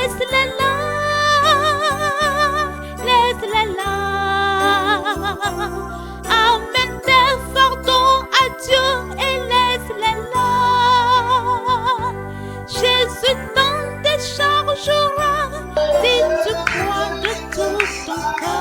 laisse-les là, laisse-les là. Amène tes fardeaux à Dieu et laisse-les là. Jésus t'en déchargera si tu crois de tout ton cœur.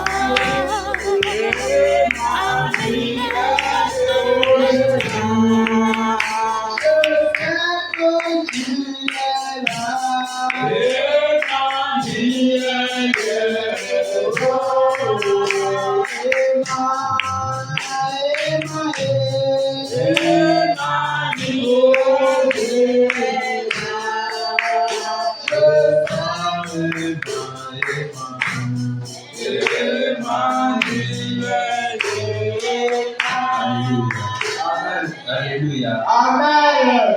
Alléluia. Amen.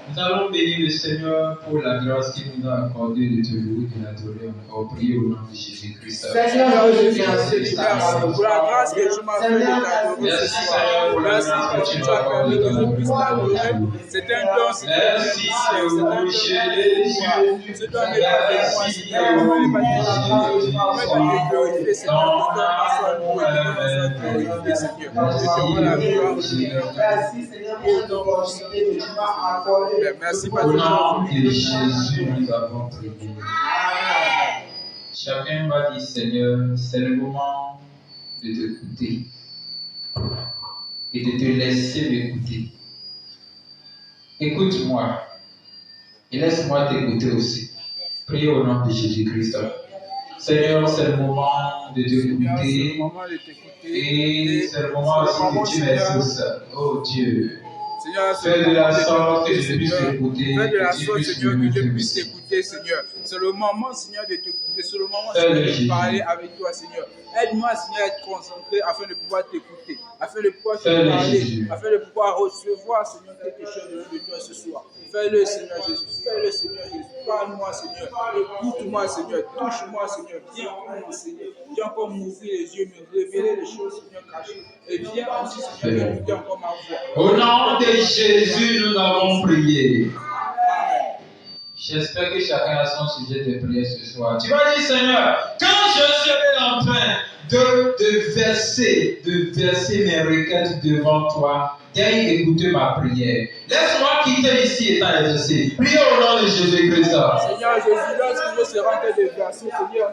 Nous allons bénir le Seigneur pour la grâce qu'il nous a accordée de te louer, de l'adorer encore. Priez au nom de Jésus-Christ. Seigneur, je viens pour la grâce que tu m'as fait de t'adorer. Merci Seigneur pour la grâce que tu m'as accordée de t'adorer. C'est un don, c'est un Merci Seigneur, Jésus. Ce don n'est pas de moi, Seigneur. Ne pas de glorifier, Seigneur. Merci Seigneur pour l'opportunité que tu m'as accordée. Merci, Au nom de Jésus, nous avons prié. Chacun va dire Seigneur, c'est le moment de t'écouter et de te laisser m'écouter. Écoute-moi et laisse-moi t'écouter aussi. Prie au nom de Jésus-Christ. Seigneur, c'est le moment de t'écouter et c'est le moment aussi que tu m'exauces. Oh Dieu. Fais de la sorte que je puisse t'écouter. Fais de la sorte, Seigneur, que je puisse t'écouter, Seigneur. C'est le moment, Seigneur, de t'écouter. C'est le moment, Seigneur, de parler avec toi, Seigneur. Aide-moi, Seigneur, à être concentré afin de pouvoir t'écouter, afin de pouvoir te parler, afin de pouvoir recevoir, Seigneur, quelque chose de toi ce soir. Fais-le, Seigneur Jésus. Fais-le, Seigneur Jésus. Parle-moi, Seigneur. Écoute-moi, Seigneur. Touche-moi, Seigneur. Viens encore m'enseigner. Viens encore m'ouvrir les yeux, me révéler les choses, Seigneur, cachées. Et viens aussi, Seigneur, écouter encore ma voix. Au nom de Jésus, nous avons prié. J'espère que chacun a son sujet de prière ce soir. Tu vas dire, Seigneur, quand je serai en train de verser mes requêtes devant toi, daigne écouter ma prière. Laisse-moi quitter ici étant exaucé. Priez au nom de Jésus-Christ. Seigneur Jésus, lorsque je serai en train de verser, Seigneur,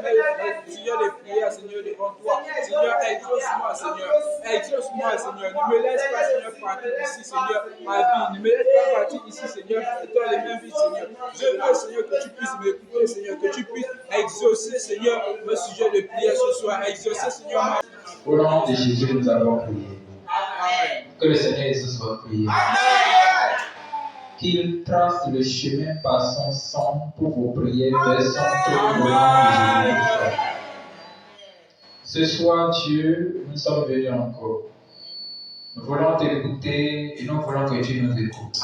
Seigneur, de prières, Seigneur, devant toi. Seigneur, exauce-moi, Seigneur. Exauce-moi, Seigneur. Ne me laisse pas, Seigneur, partir ici, Seigneur, ma vie. Ne me laisse pas partir ici, Seigneur, dans les mêmes vies, Seigneur. Je veux, Seigneur, que tu puisses m'écouter, Seigneur, que tu puisses exaucer, Seigneur, le sujet de prière ce soir. Exaucer, Seigneur, ma vie. Au nom de Jésus, nous avons prié. Que le Seigneur exauce votre prière. Qu'il trace le chemin par son sang pour vos prières vers son trône au nom de Jésus. Ce soir, Dieu, nous sommes venus encore. Nous voulons t'écouter et nous voulons que tu nous écoutes.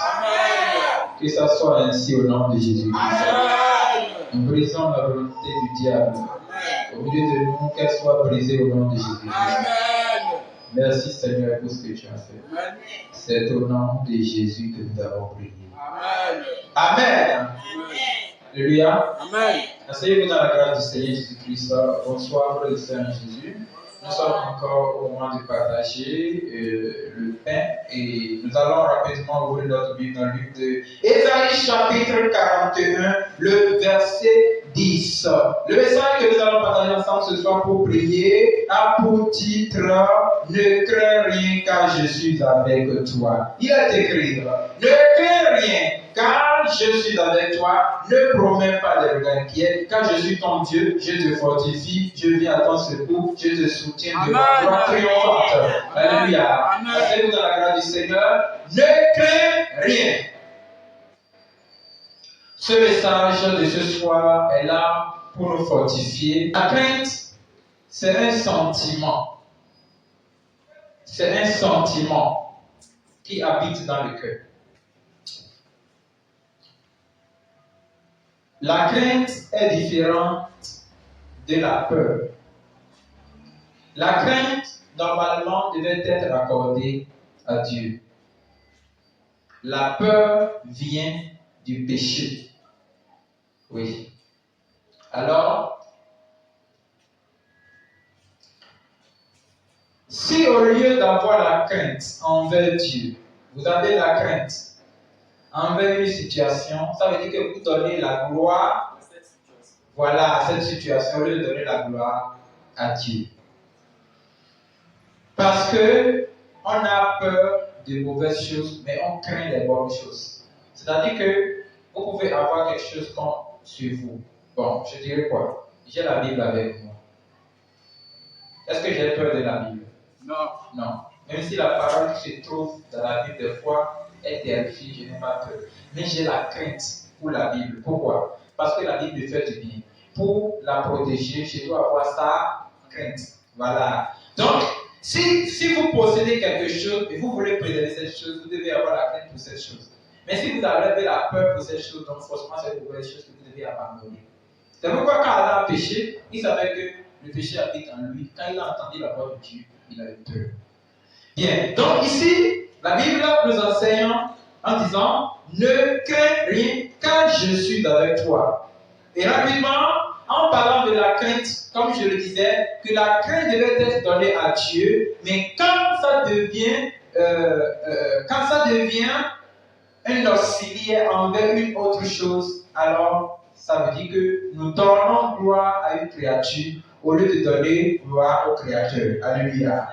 Que ça soit ainsi au nom de Jésus-Christ. Nous brisons la volonté du diable. Au milieu de nous, qu'elle soit brisée au nom de Jésus-Christ. Merci Seigneur pour ce que tu as fait. C'est au nom de Jésus que nous avons prié. Amen. Alléluia. Amen. Asseyez-vous dans la grâce du Seigneur Jésus-Christ. Bonsoir, frères et sœurs en Jésus. Nous sommes encore au moment de partager le pain et nous allons rapidement ouvrir notre Bible dans le livre de Ésaïe chapitre 41, le verset 10. Le message que nous allons partager ensemble ce soir pour prier a pour titre « Ne crains rien car je suis avec toi ». Il est écrit « Ne crains rien car je suis avec toi, ne promets pas de regard inquiet, car je suis ton Dieu, je te fortifie, je viens à ton secours, je te soutiens de ma gloire triomphante. Alléluia. Asseyez-vous dans la grâce du Seigneur. Ne crains rien. Ce message de ce soir est là pour nous fortifier. La crainte, c'est un sentiment. C'est un sentiment qui habite dans le cœur. La crainte est différente de la peur. La crainte, normalement, devait être accordée à Dieu. La peur vient du péché. Oui. crainte envers Dieu, vous avez la crainte envers une situation, ça veut dire que vous donnez la gloire, voilà, à cette situation, au lieu de donner la gloire à Dieu. Parce que on a peur de mauvaises choses, mais on craint les bonnes choses. C'est-à-dire que vous pouvez avoir quelque chose sur vous. Bon, je dirais quoi? J'ai la Bible avec moi. Est-ce que j'ai peur de la Bible? Non. Non. Même si la parole qui se trouve dans la Bible, des fois, est terrifiée, je n'ai pas peur. Mais j'ai la crainte pour la Bible. Pourquoi? Parce que la Bible me fait du bien. Pour la protéger, je dois avoir sa crainte. Voilà. Donc, si vous possédez quelque chose et vous voulez préserver cette chose, vous devez avoir la crainte pour cette chose. Mais si vous avez la peur pour cette chose, donc forcément, c'est une mauvaise chose que vous devez abandonner. C'est pourquoi quand Adam a péché, il savait que le péché habite en lui. Quand il a entendu la voix de Dieu, il a eu peur. Bien, donc ici, la Bible nous enseigne en disant ne crains rien car je suis avec toi. Et rapidement, en parlant de la crainte, comme je le disais, que la crainte devait être donnée à Dieu, mais quand ça devient un auxiliaire envers une autre chose, alors ça veut dire que nous donnons gloire à une créature au lieu de donner gloire au Créateur. Alléluia.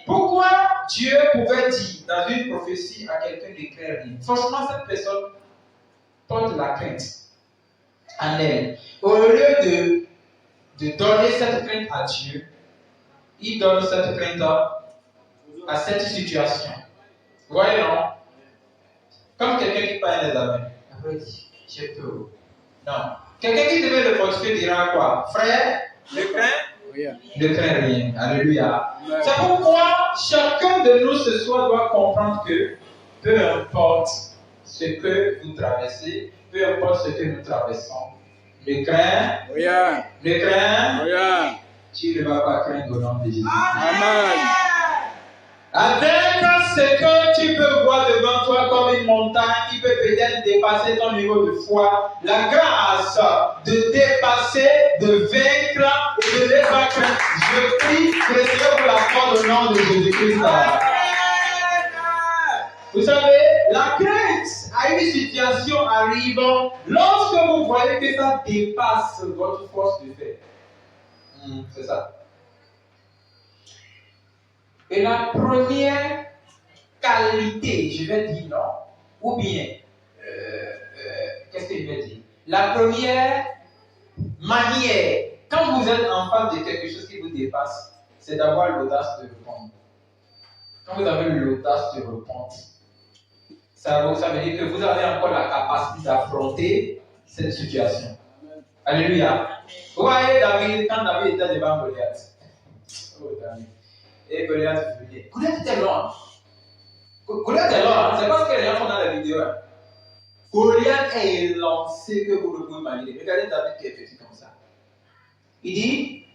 Pourquoi Dieu pouvait dire dans une prophétie à quelqu'un de craindre rien? Forcément, cette personne porte la crainte en elle. Au lieu de donner cette crainte à Dieu, il donne cette crainte à cette situation. Vous voyez, non? Comme quelqu'un qui parle des amis. Après, il dit, j'ai peur. Non. Quelqu'un qui devait le fortifier dira quoi? Frère, ne crains rien. Alléluia. C'est pourquoi chacun de nous ce soir doit comprendre que peu importe ce que vous traversez, peu importe ce que nous traversons, ne crains rien. Tu ne vas pas craindre au nom de Jésus. Amen. Avec ce que tu peux voir devant toi comme une montagne qui peut peut-être dépasser ton niveau de foi, la grâce de dépasser, de vaincre et de ne pas craindre. Je prie que le Seigneur vous l'accorde au nom de Jésus-Christ. Vous savez, la crainte à une situation arrive lorsque vous voyez que ça dépasse votre force de fait. C'est ça. Et la première qualité, je vais dire non, ou bien, qu'est-ce que je vais dire? La première manière, quand vous êtes en face de quelque chose qui vous dépasse, c'est d'avoir l'audace de répondre. Quand vous avez l'audace de répondre, ça veut dire que vous avez encore la capacité d'affronter cette situation. Alléluia. Vous voyez David, quand David était devant Goliath. Oh David. Et Goliath venait. Goliath était loin. Goliath est loin. C'est pas ce que les gens font dans la vidéo. Goliath est lancé que vous ne pouvez imaginer. Regardez David qui est petit comme ça. Il dit,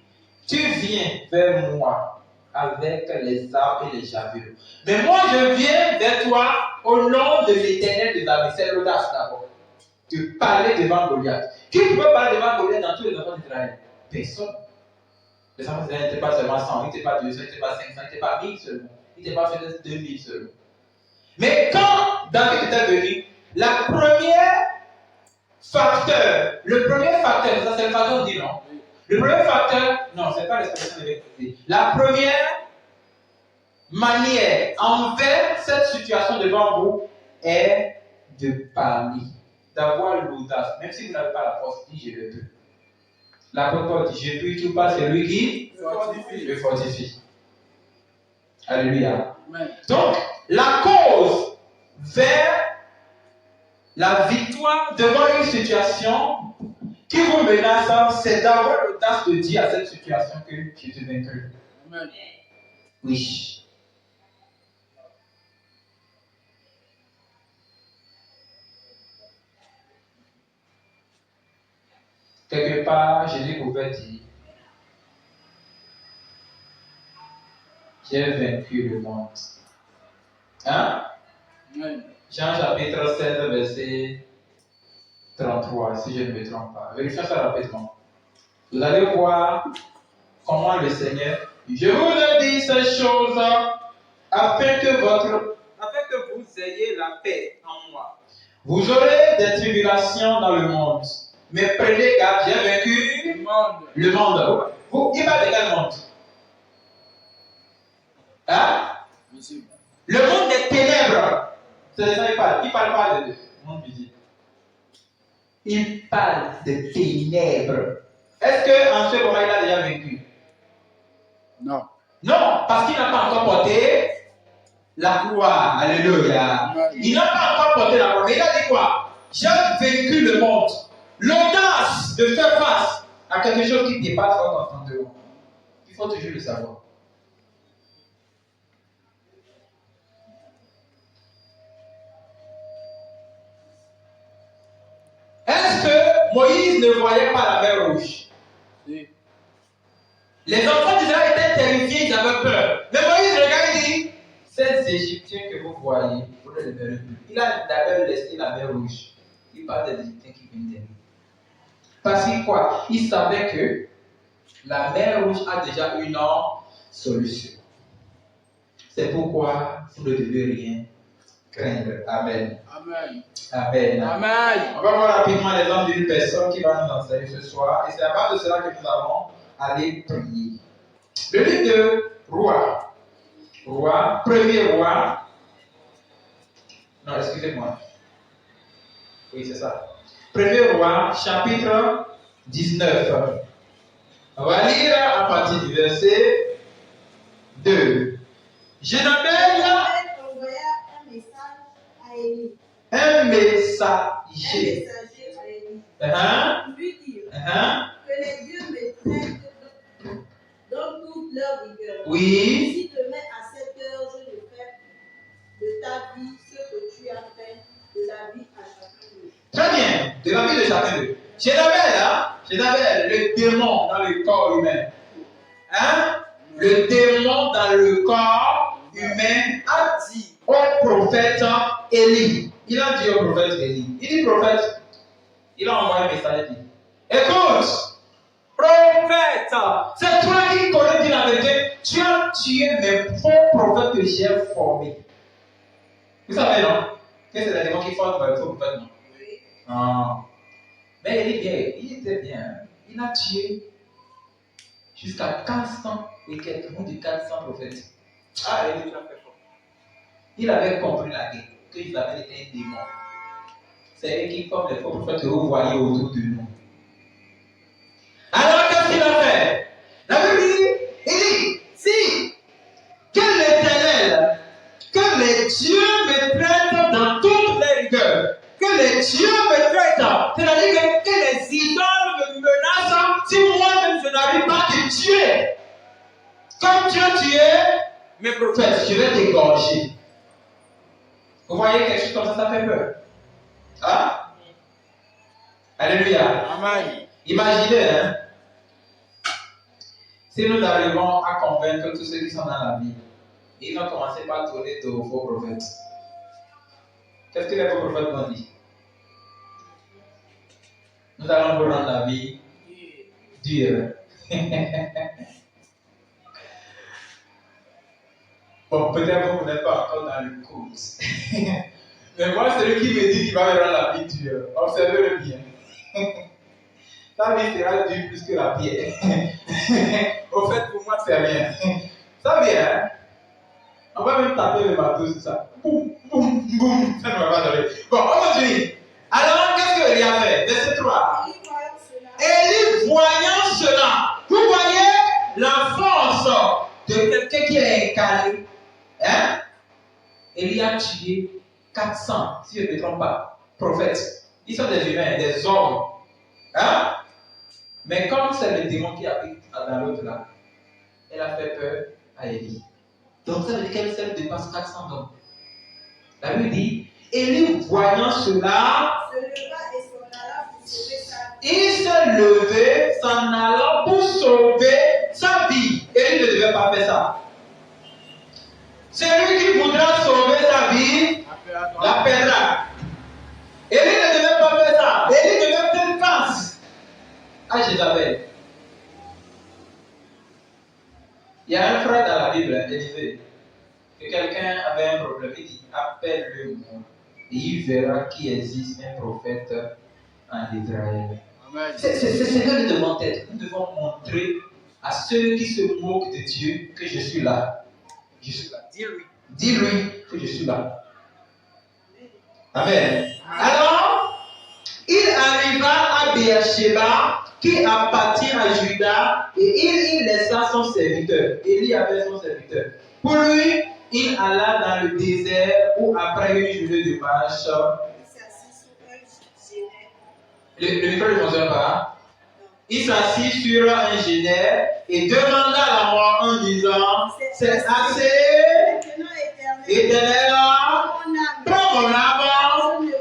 tu viens vers moi avec les armes et les javelots. Mais moi je viens vers toi au nom de l'Éternel des armées. C'est l'audace d'abord. De parler devant Goliath. Qui pouvait parler devant Goliath dans tous les enfants d'Israël? Personne. Les enfants d'Israël n'étaient pas seulement 100, ils n'étaient pas 200, ils n'étaient pas 500, ils n'étaient pas 1000 seulement. Ils n'étaient pas peut-être 2000 seulement. Mais quand David était venu, le premier facteur, ça c'est le facteur dit non. Le premier facteur, non, ce n'est pas l'expression de l'électricité. La première manière envers cette situation devant vous est de parler, d'avoir l'audace, même si vous n'avez pas la force, dit je le peux. L'apôtre Paul dit je puis tout pas celui qui le fortifie. Alléluia. Amen. Donc, la cause vers la victoire devant une situation qui vous menace, c'est d'avoir l'audace de dire à cette situation que je te vaincrai. Amen. Oui. Quelque part, Jésus pouvait dire, j'ai vaincu le monde. Hein? Oui. Jean chapitre 16, verset 33, si je ne me trompe pas. Vérifiez ça rapidement. Vous allez voir comment le Seigneur, je vous le dis ces choses afin que vous ayez la paix en moi. vous aurez des tribulations dans le monde. Mais prenez garde, j'ai vaincu le monde. Il parle de quel monde? Hein? Le monde des ténèbres. C'est ça qu'il parle. Il ne parle pas de monde visible. Il parle de ténèbres. Est-ce qu'en ce moment, il a déjà vaincu? Non. Non, parce qu'il n'a pas encore porté la croix. Alléluia. Il n'a pas encore porté la croix. Mais il a dit quoi? J'ai vaincu le monde. L'audace de faire face à quelque chose qui dépasse votre entendement. Il faut toujours le savoir. Est-ce que Moïse ne voyait pas la mer rouge? Oui. Les enfants d'Israël étaient terrifiés, ils avaient peur. Mais Moïse regarde et dit, ces Égyptiens que vous voyez, vous ne les verrez plus. Il a d'abord laissé la mer rouge. Il parle des Égyptiens qui viennent derrière. Parce que quoi? Il savait que la mer rouge a déjà une solution. C'est pourquoi vous ne devez rien craindre. Amen. Amen. Amen. Amen. On va voir rapidement l'exemple d'une personne qui va nous enseigner ce soir. Et c'est à part de cela que nous allons aller prier. Le livre de Roi. Premier roi. Non, excusez-moi. Oui, c'est ça. Premier roi, chapitre 19. On va lire à partir du verset 2. Jézabel envoya un message à Élie. un messager. À Élie. Lui dire que les dieux me traitent dans toute leur rigueur. Oui. Si demain à 7 heures je ne fais de ta vie ce que tu as fait de la vie à chacun d'eux. Très bien, de la vie de chacun d'eux. Jézabel, le démon dans le corps humain. Le démon dans le corps humain a dit au prophète Élie. Il a dit au prophète Élie. Il dit prophète, il a envoyé un message. Il dit, écoute, prophète, c'est toi qui connais dit la vérité. Tu as tué mes faux prophètes que j'ai formés. Vous savez, non? Que c'est les démons qui forment les faux prophètes, non? Ah. Mais il était bien. Il a tué jusqu'à 400 et quelques, on dit 400 prophètes. Ah, il a fait fort. Il avait compris la guerre, qu'ils avaient été un démon. C'est eux qui forment les faux prophètes que vous voyez autour de nous. Alors, qu'est-ce qu'il a fait? La Bible dit, il dit, si, que l'Éternel, que les dieux me traitent dans toutes les rigueurs, que les dieux me traitent, c'est-à-dire que les idoles me menacent, si moi-même je n'arrive pas à te tuer, comme tu as tué mes prophètes, je vais t'égorger. Vous voyez quelque chose comme ça fait peur. Hein? Alléluia. Amen. Imaginez, si nous arrivons à convaincre tous ceux qui sont dans la vie, ils ont commencé par tourner de faux prophètes. Qu'est-ce que les faux prophètes vont dire? Nous allons vous rendre la vie dure. Bon, peut-être vous n'êtes pas encore dans le coup. Mais moi, c'est lui qui me dit qu'il va me rendre la vie dure. Observez-le bien. Ta vie sera dure plus que la pierre. Au fait, pour moi, c'est rien. Ça vient, on va même taper le bateau sur ça. Boum, boum, boum. Ça ne va pas donner. Bon, on continue. Alors, qu'est-ce que Élie a fait? Verset 3. Élie, voyant cela, vous voyez la force de quelqu'un qui est incarné. Élie a tué 400, si je ne me trompe pas, prophètes. Ils sont des humains, des hommes. Mais comme c'est le démon qui habite dans l'autre là, elle a fait peur à Élie. Donc ça veut dire qu'elle seule dépasse 400 hommes. La Bible dit, Élie voyant cela, il se levait, s'en allant pour sauver sa vie. Élie ne devait pas faire ça. Celui qui voudra sauver sa vie, la perdra. Élie ne devait pas faire ça. Élie devait faire face à Jézabel. Il y a un frère dans la Bible, Élisée. que quelqu'un avait un problème, il dit appelle-le-moi et il verra qu'il existe un prophète en Israël. C'est ce que nous devons être. Nous devons montrer à ceux qui se moquent de Dieu que je suis là. Je suis là. Dis-lui que je suis là. Amen. Alors, il arriva à Beersheba qui appartient à Juda et il laissa son serviteur. Élie avait son serviteur. Pour lui, il alla dans le désert où après une journée de marche, le micro ne fonctionne pas. Il s'assit sur un génère et demanda la mort en disant, c'est assez, Éternel, prends mon âme.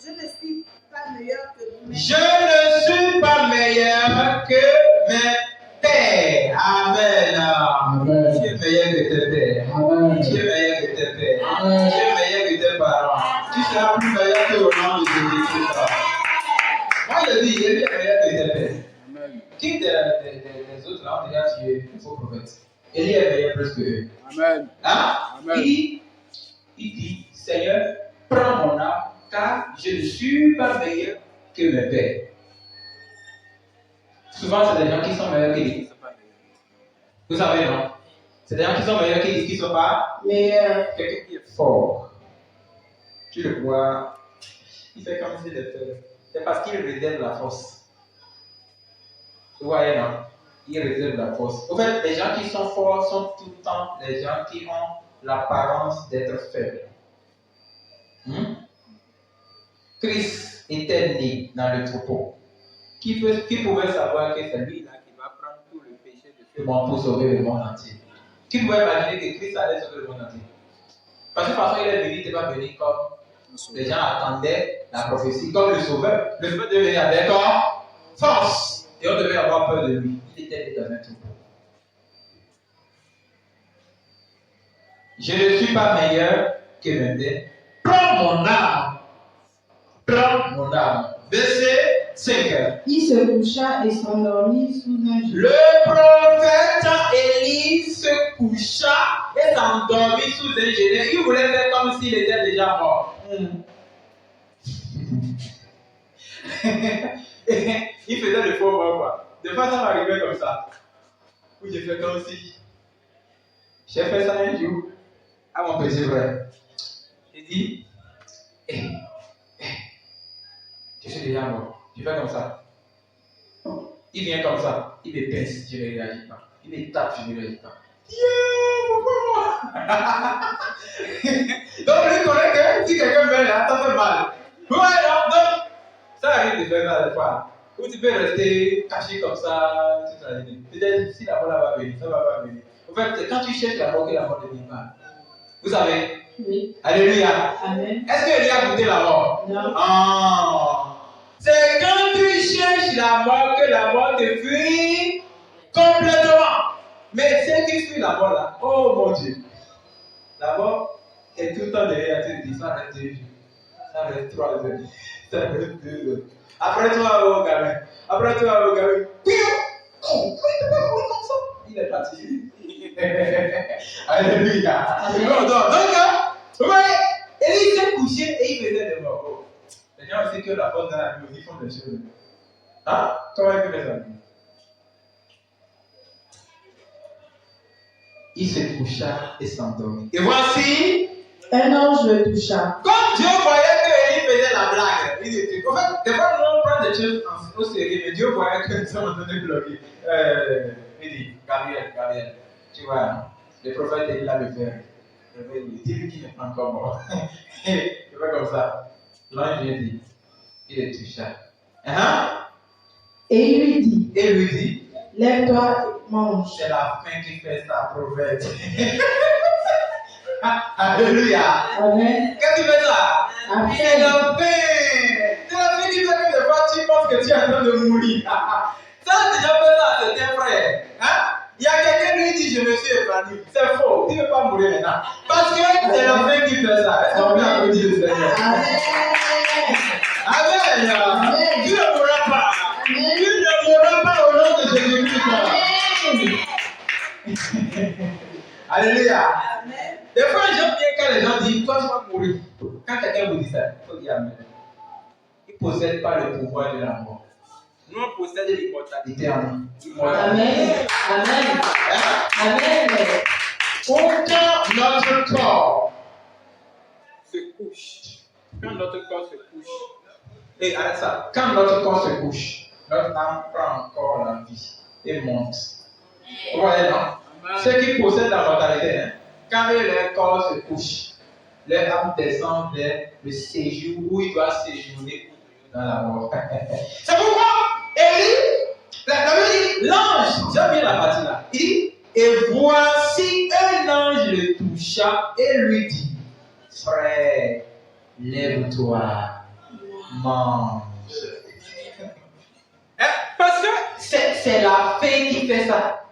Je ne suis pas meilleur que vous. Je ne suis pas meilleur que mes pères. Amen. Amen. Tu es meilleur que tes pères. Amen. Tu es meilleur que tes pères. Tu es meilleur que tes parents. Tu seras plus meilleur que au nom de Jésus-Christ. Moi je dis, il est meilleur que tes pères. Qui des autres là ont déjà tué un faux prophète? Élie est meilleur plus que eux. Amen. Hein? Amen. Il dit, Seigneur, prends mon âme, car je ne suis pas meilleur que mes pères. Souvent, c'est des gens qui sont meilleurs qui disent qu'ils ne sont pas meilleurs. Vous savez, non? C'est des gens qui sont meilleurs qui disent qu'ils ne sont pas meilleurs. Quelqu'un qui est fort. Tu le vois, il fait comme s'il était. C'est parce qu'il réserve la force. Vous voyez, non? Il réserve la force. En fait, les gens qui sont forts sont tout le temps les gens qui ont l'apparence d'être faibles. Christ était né dans le troupeau. Qui pouvait savoir que c'est lui là qui va prendre tout le péché de ce monde pour sauver le monde entier? Qui pouvait imaginer que Christ allait sauver le monde entier? Parce que de toute façon, il est venu, il n'était pas venu comme les gens attendaient la prophétie, comme le sauveur. Le sauveur devait venir avec force. Et on devait avoir peur de lui. Il était né dans un troupeau. Je ne suis pas meilleur que mes pères. Prends mon âme. Prends mon âme. Verset 5. Il se coucha et s'endormit sous un genou. Le prophète Élie se coucha et s'endormit sous un genou. Il voulait faire comme s'il était déjà mort. Il faisait le faux mort, quoi. Des fois, ça m'arrivait comme ça. Où j'ai fait comme si. J'ai fait ça un jour à mon petit frère. J'ai dit, je suis déjà mort. Je fais comme ça. Il vient comme ça. Il me pince, je ne réagis pas. Il me tape, je ne réagis pas. Pourquoi moi? Donc, lui connaît que si quelqu'un meurt là, ça fait mal. Ouais, non, donc, ça arrive de faire ça des fois. Ou tu peux rester caché comme ça, toute la journée. Peut-être si la mort va venir, ça va pas venir. En fait, c'est quand tu cherches la mort que la mort ne vient pas. Vous savez? Oui. Alléluia. Amen. Est-ce qu'il a goûté la mort? Non. Ah. C'est quand tu cherches la mort que la mort te fuit complètement. Mais ceux qui fuient la mort là, oh mon Dieu. La mort est tout le temps derrière, tu dis, ça reste 2 jours, ça reste 3 heures, ça reste 2 heures. Après toi, au gamin. Après toi, au gamin. Oh, il ne peut pas mourir comme ça. Il est parti. Alléluia. Donc, vous voyez, Élie s'est couché et il faisait des morts. Les gens aussi que la force dans la vie, ils font des choses. Hein? Comment il fait ça? Il se coucha et s'endormit. Et voici, Un ange le toucha. comme Dieu voyait que Élie faisait la blague, il dit, en fait, des fois, nous on prend des choses au sérieux, mais Dieu voyait que nous sommes en train de bloquer. Il dit, Gabriel, tu vois, le prophète est là le faire. Dis-lui qu'il n'est pas encore mort. Il fait comme ça. L'ange lui dit, il est toucha. Et il lui dit, lève-toi et mange. C'est la faim qui fait ça, prophète. Alléluia. Amen. Qu'est-ce qui fait ça? Amen. C'est la faim. C'est la faim qui fait que des fois tu penses que tu es en train de mourir. Ça a déjà fait ça à certains frères. Il y a quelqu'un qui dit, je me suis évanoui. C'est faux. Tu ne veux pas mourir maintenant. Parce que c'est la faim qui fait ça. Est-ce qu'on peut applaudir le Seigneur? Amen. Amen. Tu ne mourras pas. Amen. Tu ne mourras pas au nom de Jésus-Christ. Amen. Alléluia. Amen. Des fois, j'aime bien quand les gens disent, toi, tu vas mourir. Quand quelqu'un vous dit ça, il faut dire amen. Il ne possède pas le pouvoir de la mort. Nous, on possède l'immortalité en nous. Amen. Amen. Amen. Quand notre corps Se couche. Quand notre corps se couche. et arrête ça, quand notre corps se couche, notre âme prend encore la vie et monte. Vous voyez, non? Amen. Ceux qui possèdent la mortalité, hein, quand leur corps se couche, leur âme descend vers le séjour où il doit séjourner dans la mort. C'est pourquoi Élie, la Bible dit, l'ange, j'aime bien la partie là, il dit, et voici un ange le toucha et lui dit, frère, lève-toi, mange. Hein? Parce que c'est la fée qui fait ça.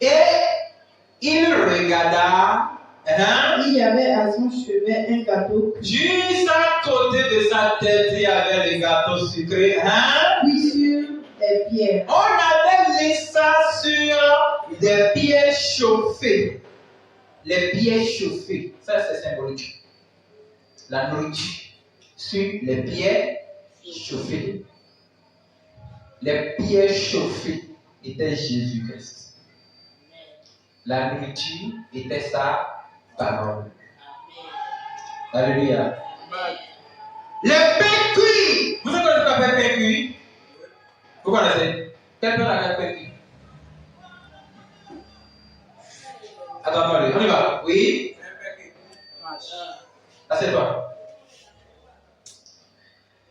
Et il regarda, hein? Il y avait à son chevet un gâteau Juste à côté de sa tête, il y avait le gâteau sucré, hein? cuit sur des pierres. On avait mis ça sur des pierres chauffées. Les pierres chauffées, ça c'est symbolique. La nourriture sur les pierres chauffées. Les pierres chauffées étaient Jésus-Christ. La nourriture était sa parole. Alléluia. Le pain cuit. Vous savez ce qu'on appelle pain cuit? Vous connaissez? Quel pain appelle pain cuit? Attendez, on y va. Oui? Assieds-toi.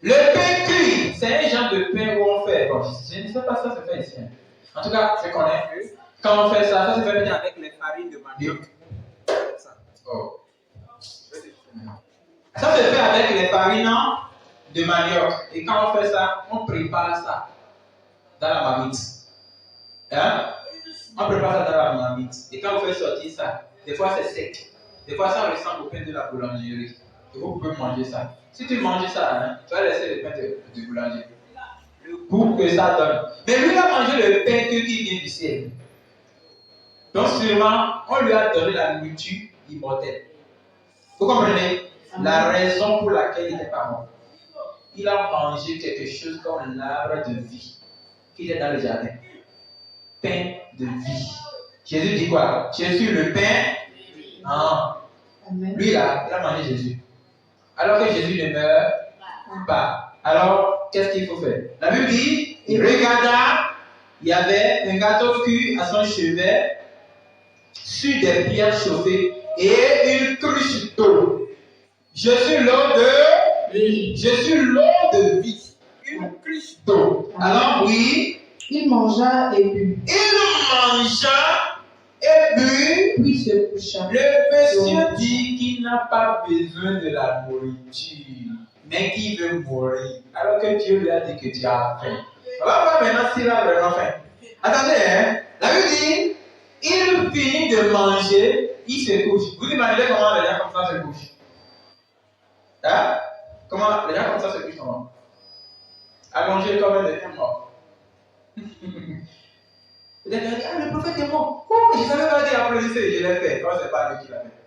Le pain cuit, c'est un genre de pain où on fait. Bon, je ne sais pas si ça se fait ici. En tout cas, je connais. Quand on fait ça, ça se fait bien avec les farines de manioc. Oh. Ça se fait avec les farines de manioc. Et quand on fait ça, on prépare ça dans la marmite. Hein? On prépare ça dans la marmite. Et quand on fait sortir ça, des fois c'est sec. Des fois ça ressemble au pain de la boulangerie. Et vous pouvez manger ça. Si tu manges ça, hein, tu vas laisser le pain de boulanger. Le goût que ça donne. Mais lui a mangé le pain qui vient du ciel. Donc sûrement, on lui a donné la nourriture immortelle. Vous comprenez? La raison pour laquelle il n'était pas mort. Il a mangé quelque chose comme l'arbre de vie qui est dans le jardin. Pain de vie. Jésus dit quoi? Jésus le pain. Ah. Lui là, il a mangé Jésus. Alors que Jésus ne meurt pas. Alors, qu'est-ce qu'il faut faire? La Bible dit, il regarda, il y avait un gâteau cuit à son chevet, sur des pierres chauffées et une cruche d'eau. Je suis l'eau de vie. Je suis l'eau de vie. Une cruche d'eau. Alors, oui. Il mangea et but. Il mangea et but. Puis se coucha. Le monsieur dit qu'il n'a pas besoin de la nourriture, mais qu'il veut mourir. Alors que Dieu lui a dit que tu as faim. On va voir maintenant s'il a vraiment faim. Attendez, hein. La Bible dit, il finit de manger, il se couche. Vous imaginez comment les gens comme ça se couchent? Hein? Comment les gens comme ça se couchent comment? Allongé comme un des morts. Il a dit, ah, le prophète est mort. Oh, je ne savais pas dire applaudissez, je l'ai fait. Non, ce n'est pas lui qui l'a fait.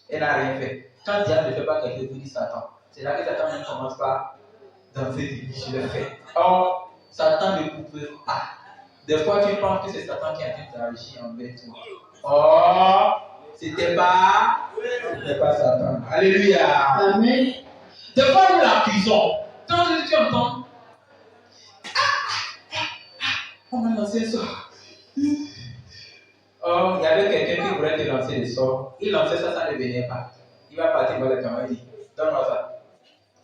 Elle n'a rien fait. Quand Dieu ne fait pas quelque chose, vous dites Satan. C'est là que Satan ne commence pas dans ses vies. Je l'ai fait. Or, Satan ne pouvait pas. Des fois, tu penses que c'est Satan qui est en train d'agir envers toi. Or, c'était pas Satan. Alléluia. Amen. Des fois, nous l'accusons. Quand tu entends, on m'a lancé un sort. Or, il y avait quelqu'un qui voulait te lancer des sorts. Il lançait ça, ça ne venait pas. Il va partir voir le camarade et dit, donne-moi ça.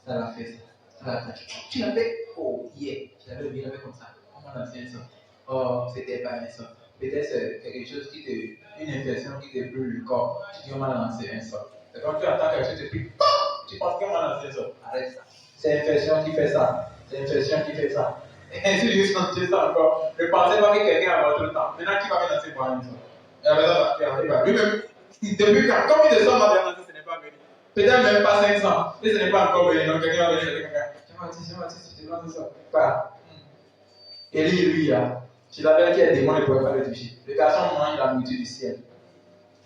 Ça l'a fait. Ça l'a fait. Tu l'as fait? Oh, hier. Je l'avais vu, il avait comme ça. On m'a lancé un sort. Oh, c'était pas un sort. Peut-être c'est quelque chose qui te. Une infection qui te brûle le corps. Tu dis, on m'a lancé un sort. C'est quand tu entends quelque chose, tu te dis, tu penses qu'on m'a lancé un sort. Arrête ça. C'est l'infection qui fait ça. C'est l'infection qui fait ça. Et ainsi, je sentais ça encore. Je pensais pas que quelqu'un avait autre temps. Maintenant, qui va me lancer pour un sort? Il va. Lui-même, depuis quand, comme il descend, ce n'est pas venu. Peut-être même pas 500. Et ce n'est pas encore venu. Donc, quelqu'un va venir avec quelqu'un. Je te lance ça. Voilà. Élie, lui, là, je l'avais dit, il y a des démons, il ne pouvait pas le toucher. Le garçon mange la nourriture du ciel.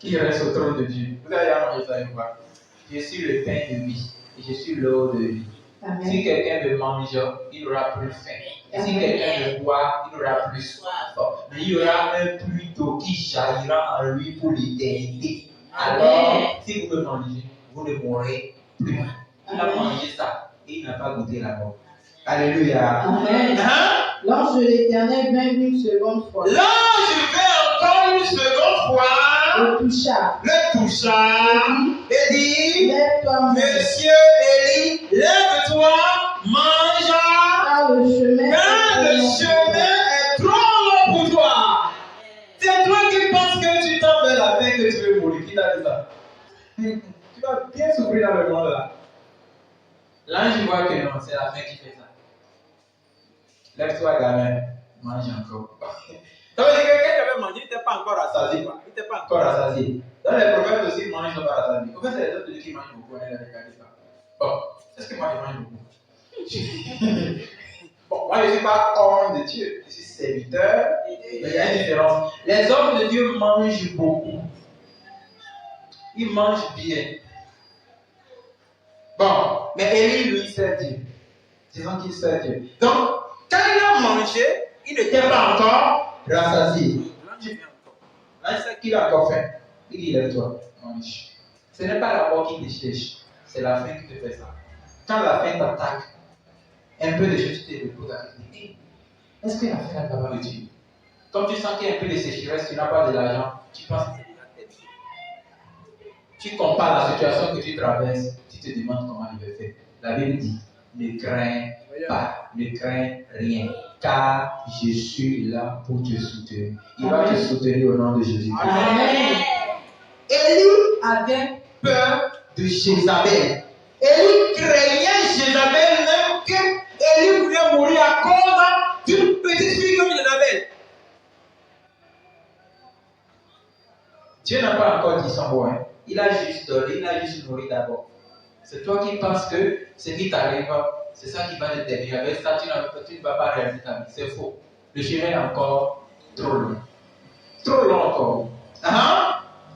qui reste au trône de Dieu. Vous avez déjà mangé ça une fois. Je suis le pain de vie et je suis l'eau de vie. Amen. Si quelqu'un me mange, il n'aura plus faim. Et si quelqu'un me boit, il n'aura plus soif. Mais il y aura un puits d'eau qui jaillira en lui pour l'éternité. Alors, si vous me mangez, vous ne mourrez plus. Il a mangé ça et il n'a pas goûté la mort. Alléluia. Amen. L'ange de l'Éternel vint une seconde fois. L'ange vint encore une seconde fois, Le toucha. et dit, Lève-toi, Monsieur Élie, lève-toi, mange, car le chemin car le chemin est trop long pour toi. C'est toi qui penses que tu tombes vers la fin que tu veux mourir. Qui t'a dit ça? Tu vas bien souffrir dans le monde là. L'ange voit que non, c'est la fin qui fait ça. Lève-toi, gamin, mange encore. Ça veut dire que quand tu avais mangé, il n'était pas encore rassasié. Il n'était pas encore rassasié. Dans les prophètes aussi, ils mangent, ils ne sont pas rassasiés. En fait, c'est les autres qui mangent beaucoup. On a regardé ça. Bon, est-ce que moi je mange beaucoup? Bon, moi je ne suis pas homme de Dieu. Je suis serviteur. Mais il y a une différence. Les hommes de Dieu mangent beaucoup. Ils mangent bien. Bon, mais Élie, lui, sert Dieu. Disons qu'il sert Dieu. Donc, quand il a mangé, il n'était pas encore rassasié. Là, il sait qu'il a encore faim. Il dit, lève-toi, mange. Ce n'est pas la mort qui te cherche, c'est la faim qui te fait ça. Quand la faim t'attaque, un peu de choses te repose à dire, est-ce que la faim n'a pas de Dieu? Comme tu sens qu'il y a un peu de sécheresse, tu n'as pas de l'argent, tu penses que c'est la tête. Tu compares la situation que tu traverses, tu te demandes comment il va faire. La Bible dit, ne crains pas, ne crains rien, car je suis là pour te soutenir. Il va te soutenir au nom de Jésus. Amen. Élie avait peur de Jézabel. Élie craignait Jézabel même que Élie voulait mourir à cause d'une petite fille comme Jézabel. Dieu n'a pas encore dit son mot. Hein. Il a juste donné, il a juste nourri d'abord. C'est toi qui penses que ce qui t'arrive, c'est ça qui va te terminer. Avec ça, tu ne vas pas réaliser ta vie. C'est faux. Le chemin est encore trop long. Trop long encore.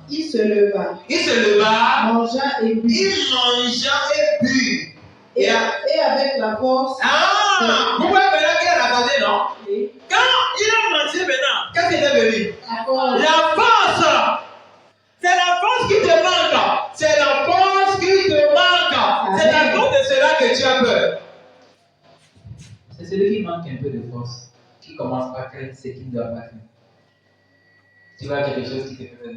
Il se leva, mangea et but. Il mangea et but. Et avec la force. Vous voyez maintenant qu'il a rassasié, non? Oui. Quand il a mangé maintenant, qu'est-ce qui est devenu? La force. La force. C'est la force qui te manque. C'est la force qui te manque. C'est à cause de cela que tu as peur. C'est celui qui manque un peu de force, qui commence par craindre ce qu'il ne doit pas craindre. Tu vois quelque chose qui te fait peur,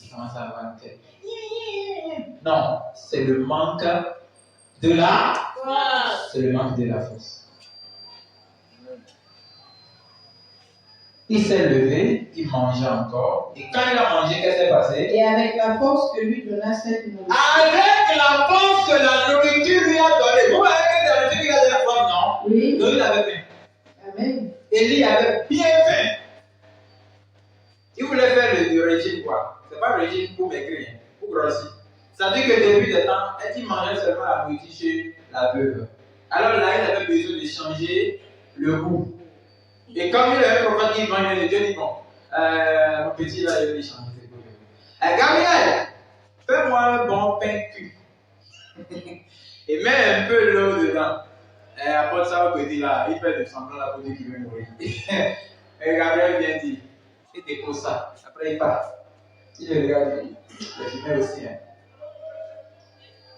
tu commences à avoir une tête. Non, c'est le manque de la force. C'est le manque de la force. Il s'est levé, il mangeait encore. Et quand il a mangé, qu'est-ce qui s'est passé? Et avec la force que lui donna cette nourriture. Avec la force que la nourriture lui a donnée. Vous voyez que la nourriture lui a donné la force, non? Oui. Donc il avait faim. Amen. Élie avait bien faim. Il voulait faire le régime, quoi. C'est pas le régime pour maigrir, pour grossir. Ça veut dire que depuis des temps, il mangeait seulement la nourriture chez la veuve. Alors là, il avait besoin de changer le goût. Et comme il avait un prophète qui mange de Dieu, il dit bon, mon petit là, il va changer ses goûts. Gabriel, fais-moi un bon pain cuit. Et mets un peu l'eau dedans. Et après ça, au petit là, il fait de semblant là pour dire qu'il veut mourir. Et Gabriel vient dire, il dépose ça. Après, il part. Il regarde, il met aussi. Hein.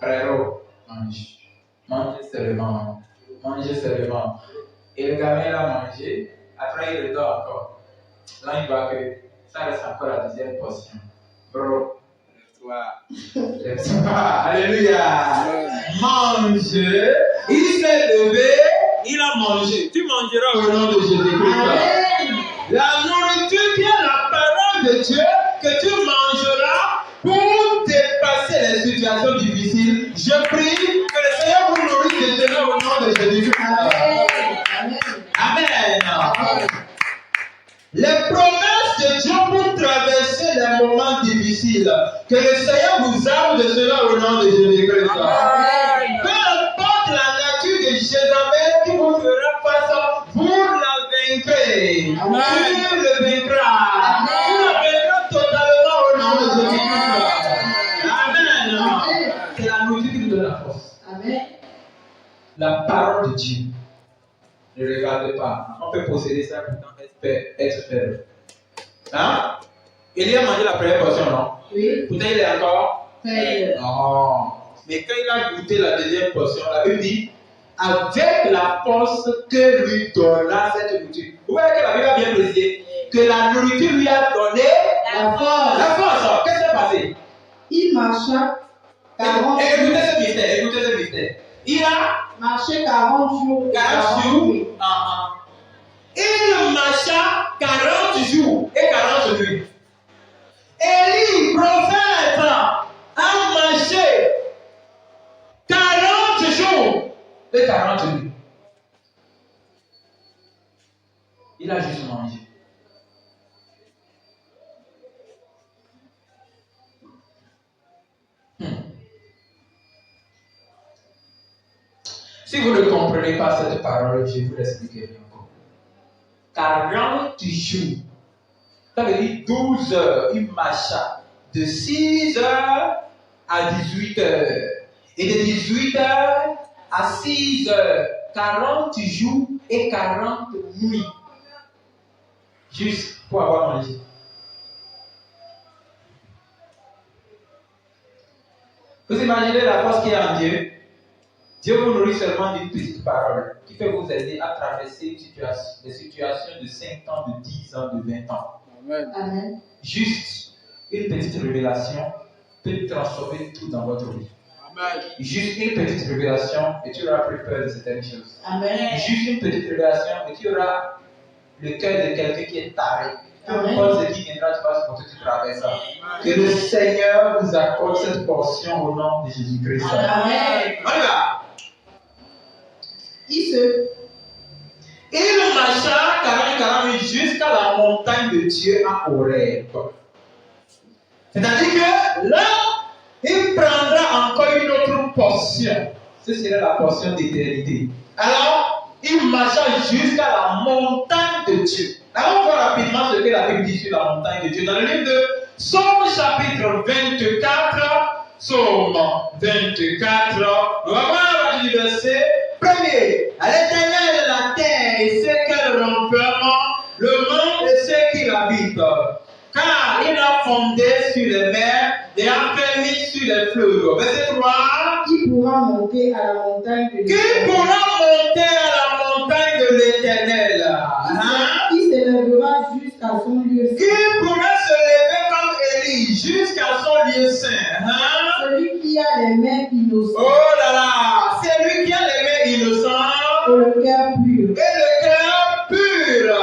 Frérot, mange. Mangez seulement. Mangez seulement. Et le gamin l'a mangé. Après, il redort encore. Là, il voit que ça reste encore la deuxième portion. Bro, lève-toi. Lève-toi. Alléluia. Mange. Il s'est levé. Il a mangé. Tu mangeras au nom de Jésus-Christ. La nourriture qui est la parole de Dieu que tu mangeras pour dépasser les situations difficiles. Je prie que le Seigneur vous nourrisse de cela au nom de Jésus-Christ. Amen. Amen. Amen. Les promesses de Dieu pour traverser les moments difficiles. Que le Seigneur vous arme de cela au nom de Jésus-Christ. Peu importe la nature de Jézabel qui vous fera face, vous la vaincrez. Vous le vaincra. Vous la vaincra totalement au nom de Jésus-Christ. Amen. C'est la nourriture qui nous donne la force. Amen. La parole de Dieu. Ne regardez pas. On peut posséder ça pourtant être faible. Hein? Élie a mangé la première portion, non? Oui. Pourtant il est encore Faible. non. Mais quand il a goûté la deuxième portion, la Bible dit avec la force que lui donna cette nourriture. Vous voyez que la Bible a bien précisé que la nourriture lui a donné La force. la force. Qu'est-ce qui s'est passé? Il marcha 40 Écoutez ce mystère, écoutez ce mystère. Il a marché 40 jours. 40 jours. Il marcha 40 jours et 40 nuits. Élie, prophète, a marché 40 jours et 40 nuits. Il a juste mangé. Si vous ne comprenez pas cette parole, je vous l'expliquerai encore. 40 jours. Ça veut dire 12 heures. Il marcha de 6 heures à 18 heures. Et de 18 heures à 6 heures. 40 jours et 40 nuits. Juste pour avoir mangé. Vous imaginez la force qu'il y a en Dieu? Dieu vous nourrit seulement d'une petite parole qui peut vous aider à traverser des situations de 5 ans, de 10 ans, de 20 ans. Amen. Amen. Juste une petite révélation peut transformer tout dans votre vie. Amen. Juste une petite révélation et tu n'auras plus peur de certaines choses. Amen. Juste une petite révélation et tu auras le cœur de quelqu'un qui est taré. Peu Amen. importe ce qui viendra, tu vas supporter, tu traverses ça. Que le Seigneur vous accorde cette portion au nom de Jésus-Christ. Amen. On y va. Il marcha 40 minutes jusqu'à la montagne de Dieu à Horeb. C'est-à-dire que là, il prendra encore une autre portion. Ce serait la portion d'éternité. Alors, il marcha jusqu'à la montagne de Dieu. Allons voir rapidement ce que la Bible dit sur la montagne de Dieu. Dans le livre de Psaume chapitre 24, Psaume 24, on va voir du verset 1er. À l'éternel la terre et ce qu'elle renferme, le monde et ceux qui l'habitent. Car il a fondé sur les mers et a fait mis sur les fleuves. Verset 3. Qui pourra monter à la montagne de Qui pourra monter à la montagne de l'Éternel? Qui s'élèvera jusqu'à son lieu saint? Qui pourra se lever comme Élie jusqu'à son lieu saint? Celui qui a les mains innocentes. Oh là là! C'est lui qui a les mains innocentes Et le cœur pur. et le cœur pur.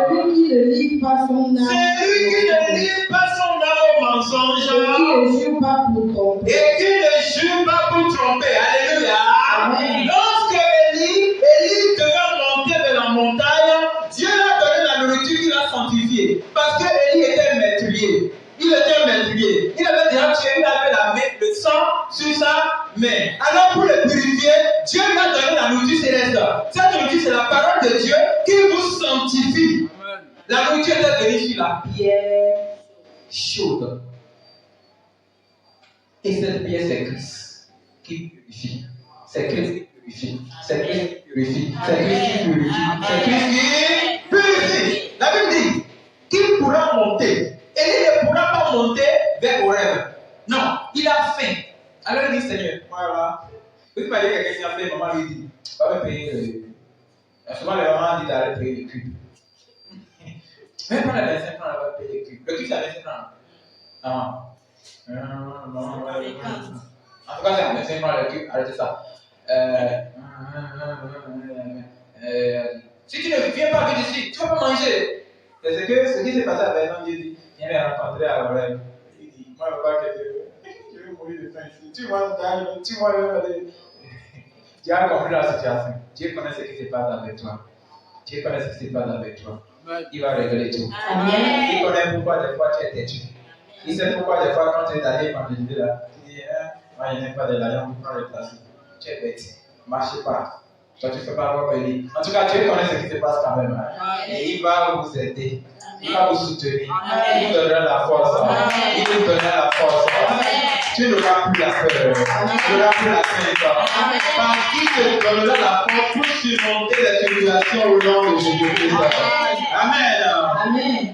Celui qui ne livre pas son âme. C'est lui qui ne livre pas son âme au mensonge Et qui ne jure pas pour tromper. et qui ne jure pas pour tromper. Alléluia. Amen. Lorsque Élie devait monter de la montagne, Dieu lui a donné la nourriture qu'il a sanctifiée. Parce que Élie était meurtrier. Il était meurtrier. Il avait déjà tué, il avait la main, le sang sur sa main. Alors pour le purifier, Dieu lui a donné la nourriture céleste. Cette nourriture, c'est la parole de Dieu qui vous sanctifie. Amen. La nourriture est venue sur la pierre chaude. Et cette pierre, c'est Christ qui purifie. C'est Christ qui purifie. C'est Christ qui purifie. C'est Christ qui purifie. C'est Christ qui purifie. La Bible dit, qui pourra monter? Élie ne pourra pas monter vers Horeb. Non, il a faim. Alors il dit, Seigneur, voilà. Vous parlez quelqu'un qui a faim, maman lui dit, va me payer le. Souvent, les mamans disent d'aller payer le cube. Même pas les 25 francs, elle va payer le cube. Le cube, c'est à 25 francs. Ah. En tout cas, c'est à 25 francs le cube. Arrêtez ça. Si tu ne viens pas vite ici, tu ne vas pas manger. C'est ce qui s'est passé à Bernard. Dieu dit, viens me rencontrer à Horeb. Il dit, moi, je ne veux pas que je vais mourir de faim ici. Tu vas aller. Tu as compris la situation. Dieu connaît ce qui se passe avec toi. Dieu connaît ce qui se passe avec toi. Il va régler tout. Amen. Il connaît pourquoi des fois tu es têtu. Il sait pourquoi des fois quand tu es allé évangéliser là, tu dis, moi je n'aime pas de l'argent pour prendre le placement. Tu es bête. Marchez pas. Toi tu ne fais pas avoir payé. En tout cas, Dieu connaît ce qui se passe quand même. Hein. Et il va vous aider. Il va vous soutenir. Amen. Il vous donnera la force. Il vous donnera la force. Tu n'auras plus la peur. Tu n'auras plus la crainte. Parce qu'il te donnera la force pour surmonter les tribulations au nom de Jésus-Christ. Amen. Amen.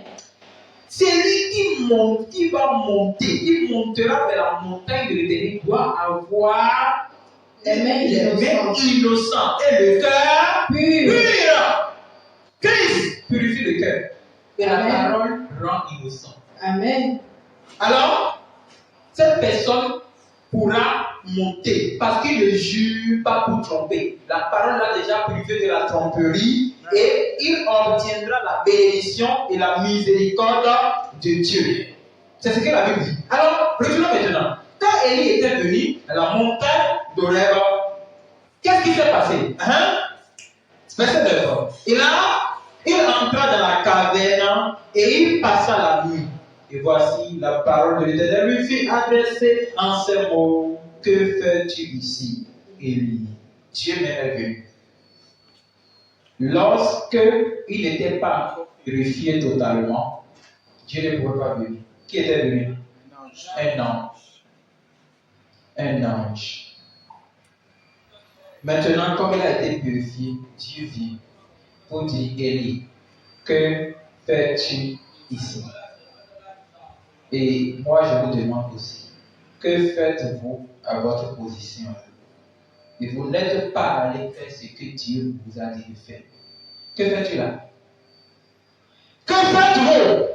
C'est lui qui monte, qui va monter, qui montera vers la montagne de l'éternel, doit avoir Les mains innocentes et le cœur pur. Christ purifie le cœur. Et la Amen. parole rend innocent. Amen. Alors, cette personne pourra monter parce qu'il ne jure pas pour tromper. La parole l'a déjà purifié de la tromperie et il obtiendra la bénédiction et la miséricorde de Dieu. C'est ce que la Bible dit. Alors, retenons maintenant. Quand Élie était venu à la montagne d'Oreb, qu'est-ce qui s'est passé? Verset 9. Et là, il entra dans la caverne et il passa la nuit. Et voici la parole de l'Éternel lui fit adresser en ces mots. Que fais-tu ici, Élie? Dieu m'est venu. Lorsqu'il n'était pas purifié totalement, Dieu ne pouvait pas venir. Qui était venu? Un ange. Un ange. Maintenant, comme il a été purifié, Dieu vient pour dire, Élie, que fais-tu ici? Et moi, je vous demande aussi, que faites-vous à votre position? Et vous n'êtes pas allé faire ce que Dieu vous a dit de faire. Que fais-tu là? Que faites-vous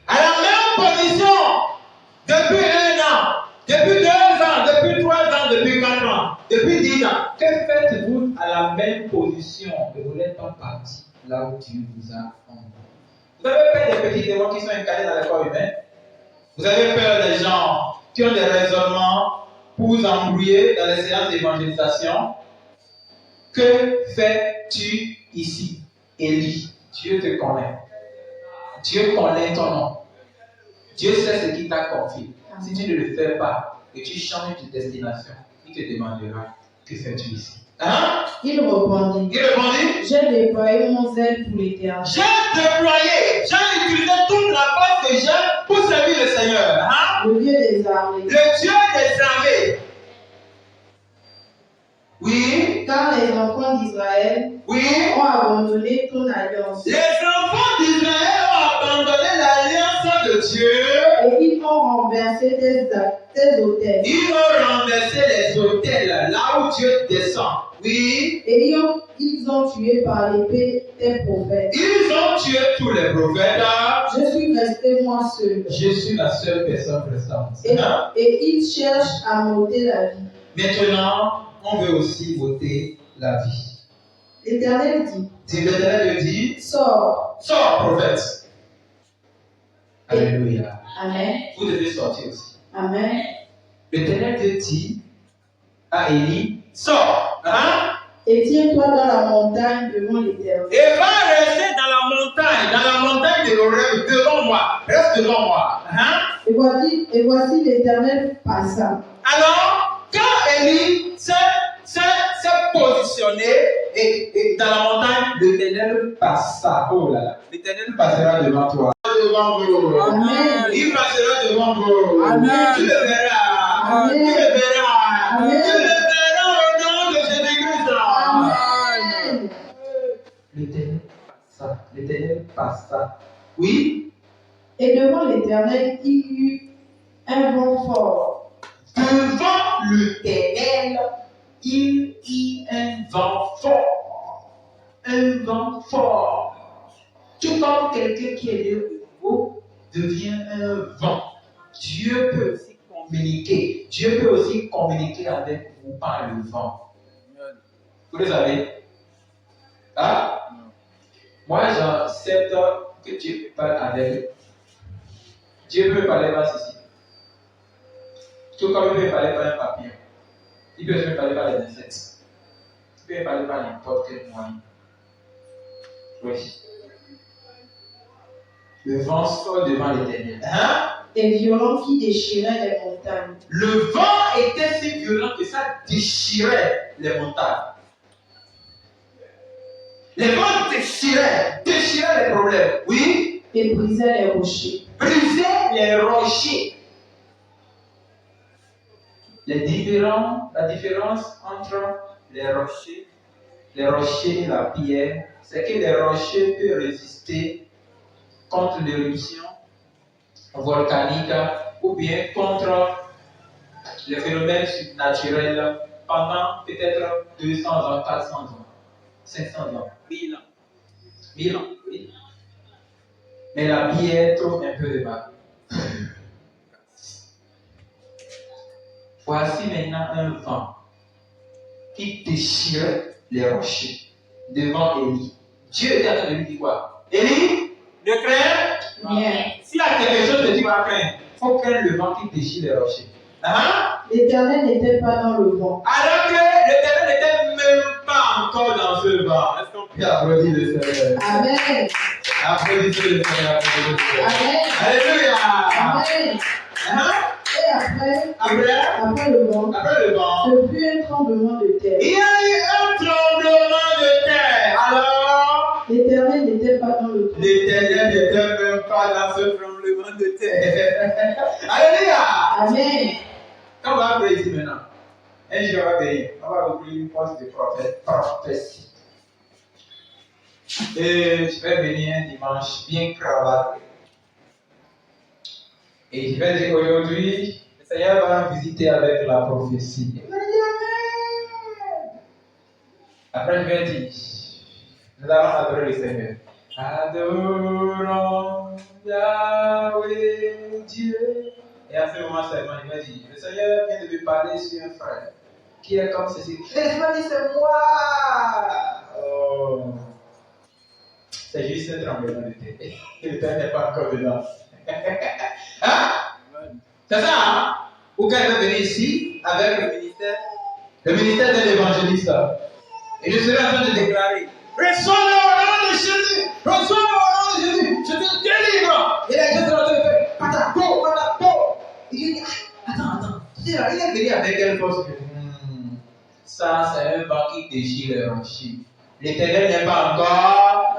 à la même position depuis 1 an, depuis 2 ans, depuis 3 ans, depuis 4 ans, depuis 10 ans? Que faites-vous à la même position et vous n'êtes pas parti là où Dieu vous a envoyé? Vous avez peur des petits démons qui sont incarnés dans le corps humain? Vous avez peur des gens qui ont des raisonnements pour vous embrouiller dans les séances d'évangélisation? Que fais-tu ici, Élie? Dieu te connaît. Dieu connaît ton nom. Dieu sait ce qu'il t'a confié. Si tu ne le fais pas et tu changes de destination, il te demandera, que fais-tu ici? Il répondit. Il répondit, J'ai déployé mon zèle pour l'Éternel. j'ai utilisé toute la force que j'ai pour servir le Seigneur. Le Dieu des armées. Le Dieu des armées. Oui, Car les enfants d'Israël oui. ont abandonné ton alliance. Les enfants d'Israël ont abandonné l'alliance de Dieu. Et ils ont renversé tes autels. Ils ont renversé les autels là où Dieu descend. Oui. Et ils ont tué par l'épée tes prophètes. Ils ont tué tous les prophètes. Je suis resté moi seul. Je suis la seule personne restante. Et ils cherchent à m'ôter la vie. Maintenant, on veut aussi ôter la vie. L'Éternel dit, L'Éternel dit, sors. sors, prophète. Alléluia. Amen. Vous devez sortir aussi. Amen. L'Éternel dit à Élie, sors. Et tiens-toi dans la montagne devant l'Éternel. Et va rester dans la montagne de l'Oreb devant moi. Reste devant moi. Et voici l'Éternel passa. Alors, quand Élie s'est positionné et dans la montagne, l'Éternel passa. Oh là là. L'Éternel passera devant toi. Devant vous. Amen. Il passera devant vous. Amen. Tu le verras. Amen. Tu le verras. Amen. Tu le verras au nom de Jésus-Christ. Amen. L'Éternel passa. L'Éternel passa. Oui. Et devant l'Éternel, il y eut un vent fort. Devant l'Éternel, il y a un vent fort. Un vent fort. Tout comme quelqu'un qui est né de nouveau devient un vent. Dieu peut aussi communiquer. Dieu peut aussi communiquer avec vous par le vent. Vous le savez? Moi, j'accepte que Dieu parle avec. Dieu peut parler par ceci. Tout comme il peut parler par un papillon. Il peut aussi parler par les insectes. Il peut parler par n'importe quel moyen. Oui. Le vent sort devant l'Éternel. Des violents qui déchiraient les montagnes. Le vent était si violent que ça déchirait les montagnes. Les vents déchiraient les problèmes. Oui. et brisait les rochers. Briser les rochers. La différence entre les rochers et la pierre, c'est que les rochers peuvent résister contre l'éruption volcanique ou bien contre les phénomènes naturels pendant peut-être 200 ans, 400 ans, 500 ans, 1000 ans. 1000 ans, oui. Mais la pierre trouve un peu de mal. Voici maintenant un vent qui déchirait les rochers devant Élie. Dieu était en train de lui dire quoi? Élie, ne crains Rien. s'il y a quelque chose que tu vas craindre, il faut craindre le vent qui déchire les rochers. L'Éternel n'était pas dans le vent. Alors que l'Éternel n'était même pas encore dans ce vent. Est-ce qu'on peut applaudir le Seigneur? Amen. Applaudissez le Seigneur. Applaudissez le Seigneur. Amen. Alléluia. Amen. Et après le vent, ce fut un tremblement de terre. Il y a eu un tremblement de terre. Alors, L'Éternel n'était pas dans le tremblement. l'Éternel n'était même pas dans ce tremblement de terre. Alléluia. Amen. Quand on va prier ici maintenant, un jour on va prier, on va ouvrir une poste de prophétie. Et je vais venir un dimanche bien cravaté. Et je vais dire aujourd'hui, le Seigneur va nous visiter avec la prophétie. Il va dire Amen. Après, je vais dire, nous allons adorer le Seigneur. Adorons Yahweh Dieu. Et à ce moment seulement, il va dire, le Seigneur vient de me parler sur un frère qui est comme ceci. Il m'a dit, c'est moi. Oh. C'est juste un tremblement de terre. Le Père n'est pas encore dedans. Hein? C'est ça, hein? Ou quand il va venir ici avec le ministère de l'évangéliste. Et je serai en train de déclarer: reçois le nom de Jésus! Reçois le nom de Jésus! Je te délivre! Et les gens sont en train de faire patako, patako! Et je dis: attends. Il est venu avec quelle force? Ça, c'est un vent qui déchire les rochers. L'Éternel n'est pas encore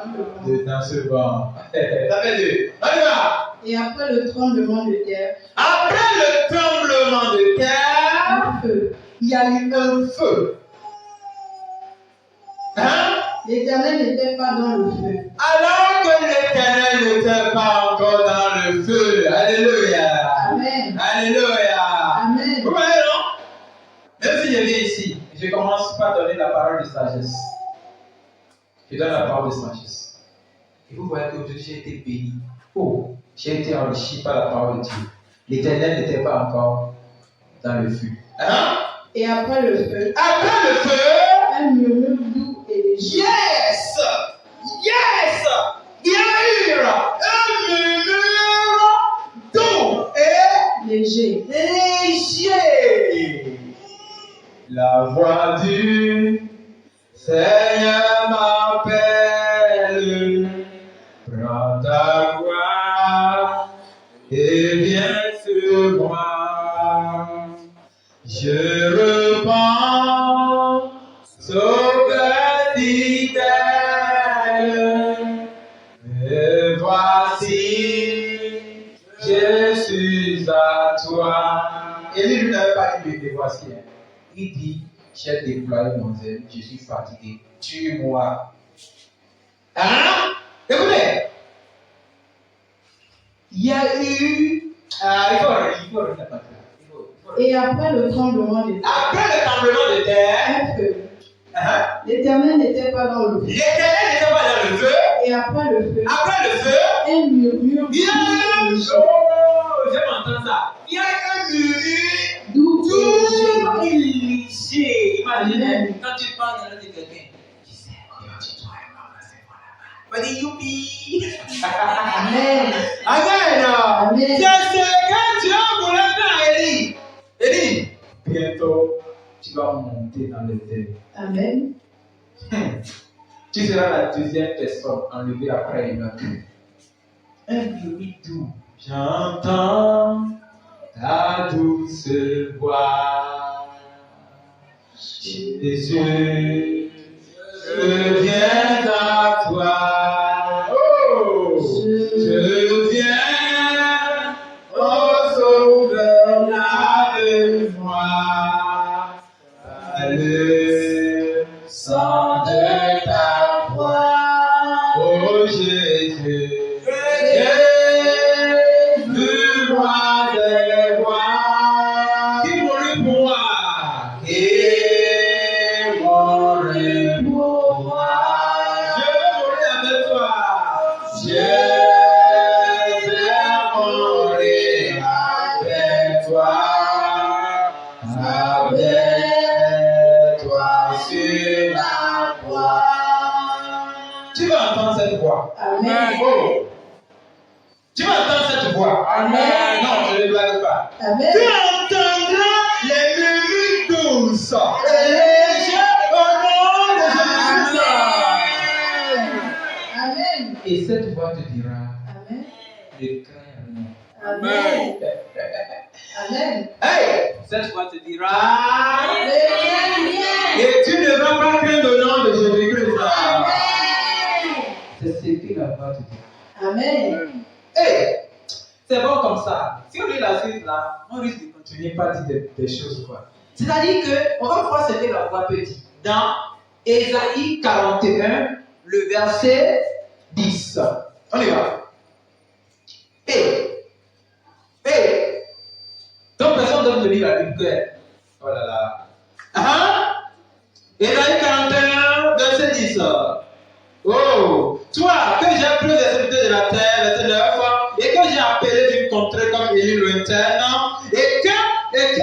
dans ce vent. Ça fait deux. On y va! Et après le tremblement de terre, Après le tremblement de terre, un feu. il y a eu un feu. Hein? L'Éternel n'était pas dans le feu. Alors que l'Éternel n'était pas encore dans le feu. Alléluia. Amen. Alléluia. Amen. Vous voyez, non? Même si je viens ici, je commence par donner la parole de sagesse. Je donne la parole de sagesse. Et vous voyez qu'aujourd'hui j'ai été béni. Oh, j'ai été enrichi par la parole de Dieu. L'Éternel n'était pas encore dans le feu. Hein? Et après le feu, Après le feu, un murmure doux et léger. yes! Yes! Il y a eu un murmure doux et Léger. léger. La voix du Seigneur m'appelle. Prends ta voix et viens sur moi. Je repens, sauveur fidèle. Me voici, je suis à toi. Et lui n'avait pas dit me voici. Il dit, j'ai déployé mon zèle, je suis fatigué, tue-moi. Hein? Écoutez, il y a eu. Il faut revenir à Et après le tremblement de terre, après le tremblement de terre, un feu. L'Éternel n'était pas dans le feu. l'Éternel n'était pas dans le feu. Et après le feu, Après le feu, un murmure il y a eu. léger. Oh, je m'entends ça. Il y a eu un murmure Doux tout et léger. léger. Imaginez, Amen. quand tu parles dans la tête de quelqu'un, tu sais, tu dois c'est moi là-bas. On dit youpi. Amen. Amen. Amen. C'est ce que Dieu voulait faire, Élie. Élie, bientôt, tu vas monter dans les airs. Amen. Tu seras la deuxième personne enlevée après Emmanuel. Un bruit doux. J'entends ta douce voix. Jésus, je viens à toi. Oh, je Jésus. Jésus, roi des rois. Qui mourut pour moi? Qui mourut pour moi? Je veux mourir avec toi. Je vais mourir avec toi. Avec toi sur la croix. Tu vas entendre cette voix. Amen. Oh. Tu vas entendre cette voix. Amen. Non, je ne blague pas. Amen. Tu entendras les murmures douces. Léger au nom de Jésus-Christ. Amen. Et cette voix te dira, Amen. ne crains rien. Amen. Amen. Hey, cette voix te dira, Amen. et tu ne vas pas craindre le nom de Jésus-Christ. Amen. C'est ce que la voix te dit. Amen. Hey, c'est bon comme ça. Si on lit la suite là, on risque de continuer par dire des choses quoi. C'est-à-dire qu'on va voir ce que la voix peut dire. Dans Ésaïe 41, le verset 10. On y va. Donc personne ne donne de lire la Bible. Oh là là. Ésaïe 41, verset 10. Oh, toi que j'ai pris des extrémités de la terre, verset 9, et que j'ai appelé d'une contrée comme Élie lointaine, et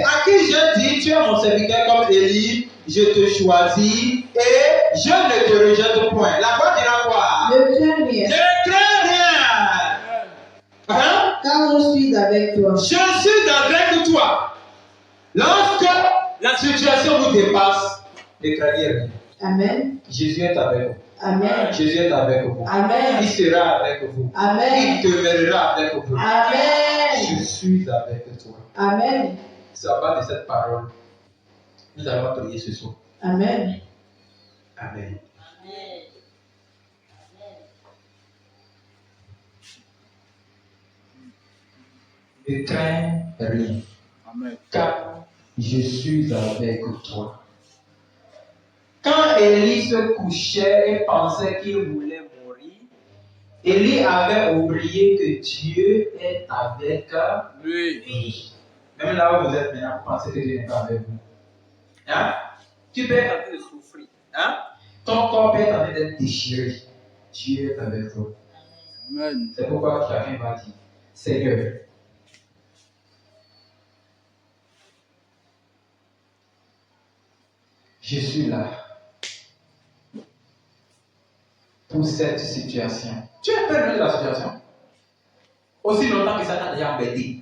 à qui je dis, tu es mon serviteur comme Élie, je te choisis, et je ne te rejette point. La voix dira quoi? Ne crains rien, Ne crains rien. car je suis avec toi. Je suis avec toi. Lorsque la situation vous dépasse, ne craignez rien. Amen. Jésus est avec vous. Amen. Jésus est avec vous. Amen. Il sera avec vous. Amen. Il demeurera avec vous. Amen. Je suis avec toi. Amen. C'est à base de cette parole. Nous allons prier ce soir. Amen. Amen. Ne crains rien. Amen. Car je suis avec toi. Quand Élie se couchait et pensait qu'il voulait mourir, Élie avait oublié que Dieu est avec lui. Même là où vous êtes maintenant, vous pensez que Dieu n'est pas avec vous. Hein? Tu peux être en train de souffrir. Hein? Ton corps peut être en train d'être déchiré. Dieu est avec toi. Amen. C'est pourquoi chacun va dire, Seigneur, je suis là pour cette situation. Tu es peur de la situation. Aussi longtemps que ça t'a déjà embêté.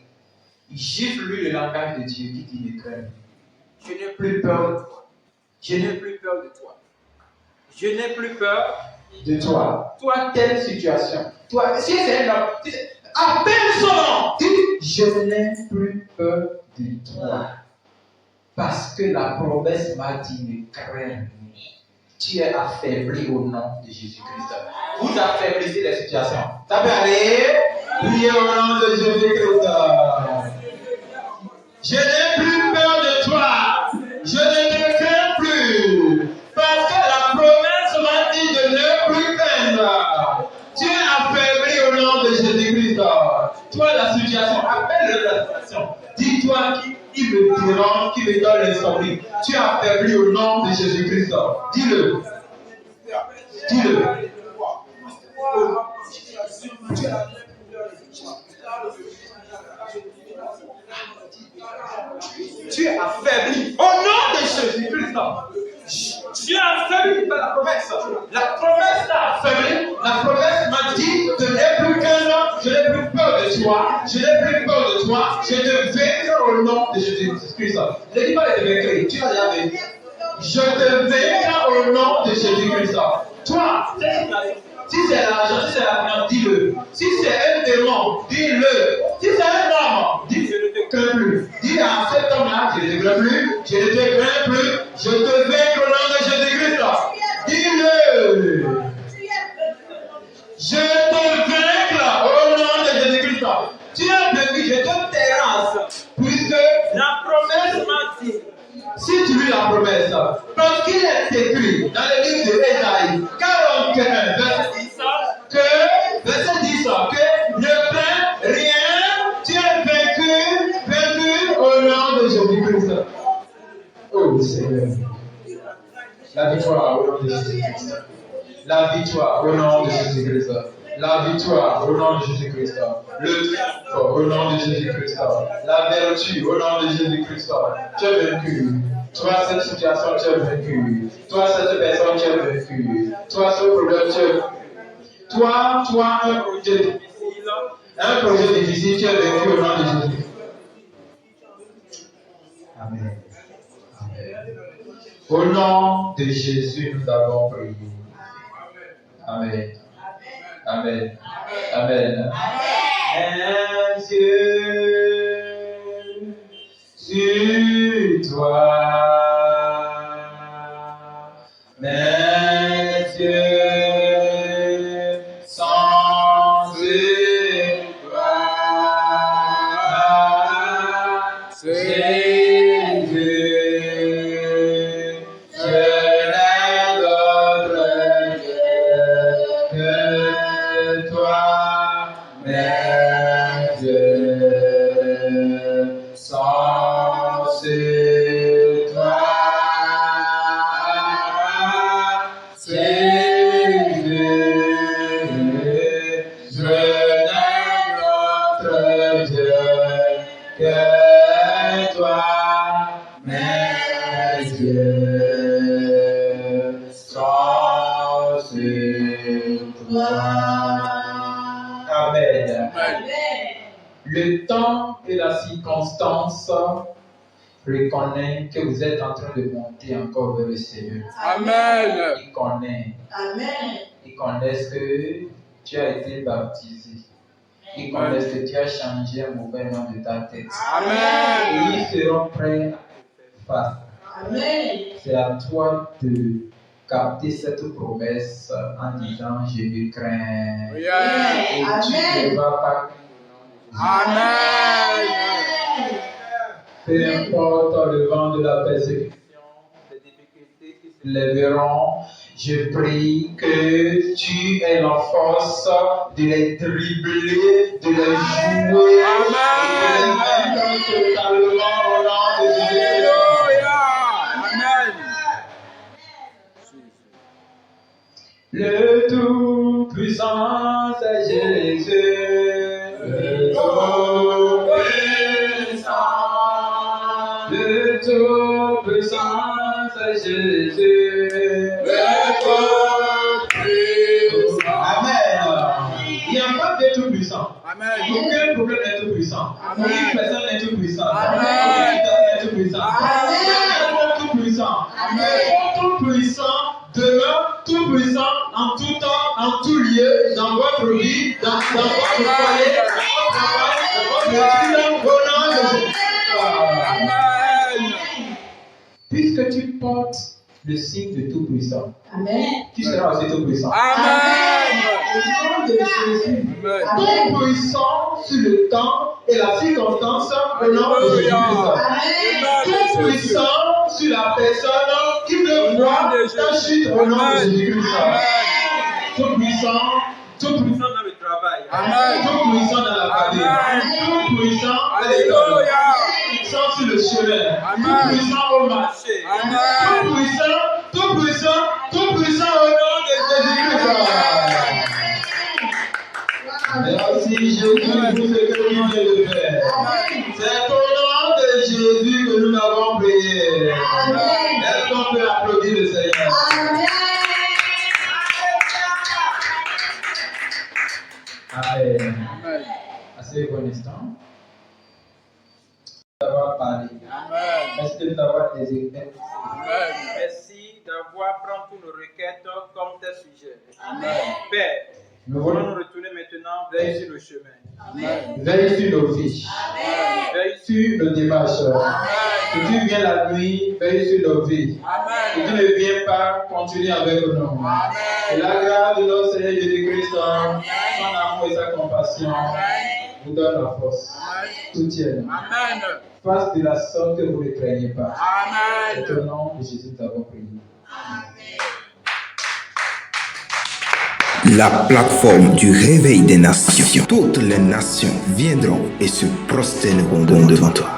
Gifle-lui le langage de Dieu qui dit ne crains rien. Je n'ai plus peur de toi. Je n'ai plus peur de toi. Je n'ai plus peur de toi. Toi, telle situation. Toi, si c'est un homme, appelle son nom. Dis, je n'ai plus peur de toi. Parce que la promesse m'a dit ne crains rien. Tu es affaibli au nom de Jésus-Christ. Vous affaiblissez les situations. Ça peut aller. Priez au nom de Jésus-Christ. Je n'ai plus peur de toi. Je ne te crains plus. Parce que la promesse m'a dit de ne plus craindre. Tu es affaibli au nom de Jésus-Christ. Toi, la situation, appelle la situation. Dis-toi qui me dérange, qui me donne l'insomnie. Tu es affaibli au nom de Jésus-Christ. Dis-le. Dis-le. Tu es affaibli au nom de Jésus-Christ. Tu es affaibli par la promesse. La promesse t'a affaibli. La promesse m'a dit de n'ai plus qu'un nom. Je n'ai plus peur de toi. Je n'ai plus peur de toi. Je te vaincrai au nom de Jésus-Christ. Ne dis pas de te vaincre. Tu l'as déjà vaincu. Je te vaincrai au nom de Jésus-Christ. Toi, si c'est l'argent, si c'est la finance, dis-le. Si c'est un démon, dis-le. Si c'est un homme, dis je ne te crains plus. Dis à cet homme-là, je ne te crains plus, je ne te crains plus, je te vaincrai au nom de Jésus-Christ. Dis-le. Je te vaincrai au nom de Jésus-Christ. Tu es vaincu, je te terrasse. Puisque la promesse m'a dit. Si tu lis la promesse, parce qu'il est écrit dans le livre de Ésaïe 41, verset 10, que Verset 10, que ne crains rien, tu es vaincu au nom de Jésus-Christ. Oh Seigneur. La victoire au nom de Jésus-Christ. La victoire au nom de Jésus-Christ. La victoire au nom de Jésus-Christ. Le triomphe au nom de Jésus-Christ. La vertu au nom de Jésus-Christ. Tu es vaincu. Toi, cette situation, tu es vaincu. Toi, cette personne, tu es vaincu. Toi, ce problème, tu es vaincu. Toi, un projet difficile, tu es vaincu au nom de Jésus. Amen. Amen. Au nom de Jésus, nous avons prié. Amen. Amen. Amen. Mes yeux sur toi. Mes yeux sont sur toi. Le temps et la circonstance reconnaissent que vous êtes en train de monter encore vers le Seigneur. Amen. Ils connaissent. Amen. Ils connaissent que tu as été baptisé. Ils connaissent que tu as changé un mauvais nom de ta tête. Amen. Et ils seront prêts à te faire face. Amen. C'est à toi de capter cette promesse en disant je ne crains. Yeah. Et tu ne vas pas. Amen. Peu importe le vent de la persécution, les difficultés qui se lèveront, je prie que tu aies la force de les dribbler, de les jouer, Amen. de les mettre totalement au nom de Jésus. Alléluia. Amen. Le Tout-Puissant, c'est Jésus. Le Tout-Puissant. Le Tout-Puissant, c'est Jésus. Le Tout-Puissant. Amen. Il n'y a pas de Tout-Puissant. Amen. Aucun problème n'est Tout-Puissant. Amen. Aucune personne n'est Tout-Puissant. Amen. Aucune personne n'est Tout-Puissant. Amen. Il y a un Tout-Puissant. Amen. Tout-Puissant demeure Tout-Puissant en tout temps, en tout lieu, dans votre vie, dans votre foyer, dans votre travail, dans votre étude, au nom de Jésus. Amen. Puisque tu portes le signe de Tout-Puissant, Amen. tu seras aussi Tout-Puissant. Amen. Au nom de Jésus, Amen. Tout-Puissant sur le temps et la circonstance, au nom de Jésus-Christ. Tout-Puissant sur la personne qui veut voir ta chute au nom de Jésus-Christ. Tout-Puissant dans le travail. Amen. Tout-Puissant dans la famille. Amen. Tout-Puissant à l'école. Alléluia. Tout-Puissant sur le chemin. Amen. Tout-Puissant au marché. Amen. Tout-Puissant au nom de Jésus-Christ. Merci Jésus pour ce que tu viens de faire. C'est au nom de Jésus que nous avons prié. Est-ce qu'on peut applaudir le Seigneur? Amen. Amen. Assez bon instant. D'avoir parlé. Amen. Merci d'avoir des exemples. Amen. Merci d'avoir pris toutes nos requêtes comme tes sujets. Amen. Père, Nous nous allons voulons nous retourner maintenant vers sur le chemin. Amen. veiller sur nos fiches, Veille sur nos démarches. Si tu viens la nuit, veille sur nos vies. Si tu Amen. ne viens pas, continue avec nous. Et Amen. la grâce de notre Seigneur Jésus-Christ, son amour et sa compassion, vous donne la force. Soutienne. Amen. Fasse de la sorte que vous ne craignez pas. C'est au Amen. nom de Jésus que nous avons prié. La plateforme du réveil des nations. Toutes les nations viendront et se prosterneront devant toi.